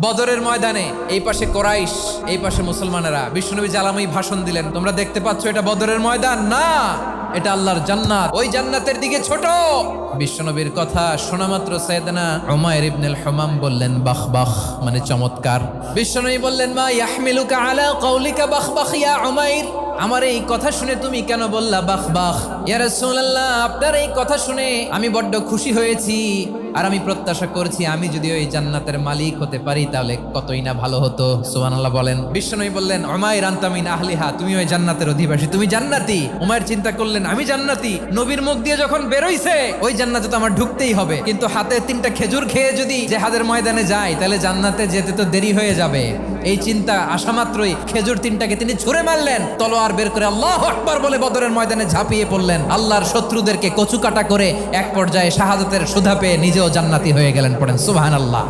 বদরের ময়দানে এই পাশে কোরাইশ, এই পাশে মুসলমানেরা। বিশ্বনবী জালাময়ী ভাষণ দিলেন, তোমরা দেখতে পাচ্ছ এটা বদরের ময়দান না, এটা আল্লাহর জান্নাত, ওই জান্নাতের দিকে ছোট। বিশ্বনবীর কথা শোনা মাত্র সাইয়েদনা উমাইর ইবনুল হুমাম বললেন বাখ বাখ, মানে চমৎকার। বিশ্বনবী বললেন মা ইয়াহমিলুকা আলা কওলিকা বাখ বাখ ইয়া উমাইর, আমার এই কথা শুনে তুমি কেন বললা বাখ বাখ? ইয়া রাসূলুল্লাহ, আপনার এই কথা শুনে আমি বড্ড খুশি হয়েছি, আর আমি প্রত্যাশা করছি আমি যদি ওই জান্নাতের মালিক হতে পারি তাহলে কতই না ভালো হতো। সুবহানাল্লাহ বলেন। বিশ্বনবী বললেন উমাইর আনতা মিন আহলিহা, তুমি ওই জান্নাতের অধিবাসী, তুমি জান্নাতি। উমাইর চিন্তা করলেন আমি জান্নাতি, নবীর মুখ দিয়ে যখন বেরোইছে ওই জান্নাতে তো আমার ঢুকতেই হবে, কিন্তু হাতে 3টা খেজুর খেয়ে যদি জেহাদের ময়দানে যাই তাহলে জান্নাতে যেতে তো দেরি হয়ে যাবে। এই চিন্তা আসা মাত্রই খেজুর 3টাকে তিনি ছুঁড়ে মারলেন, তলোয়ার বের করে আল্লাহু আকবার বলে বদরের ময়দানে ঝাঁপিয়ে পড়লেন। আল্লাহর শত্রুদেরকে কচুকাটা করে এক পর্যায়ে শাহাদাতের সুধা পেয়ে নিজেও জান্নাতি হয়ে গেলেন। পড়েন সুবহানাল্লাহ।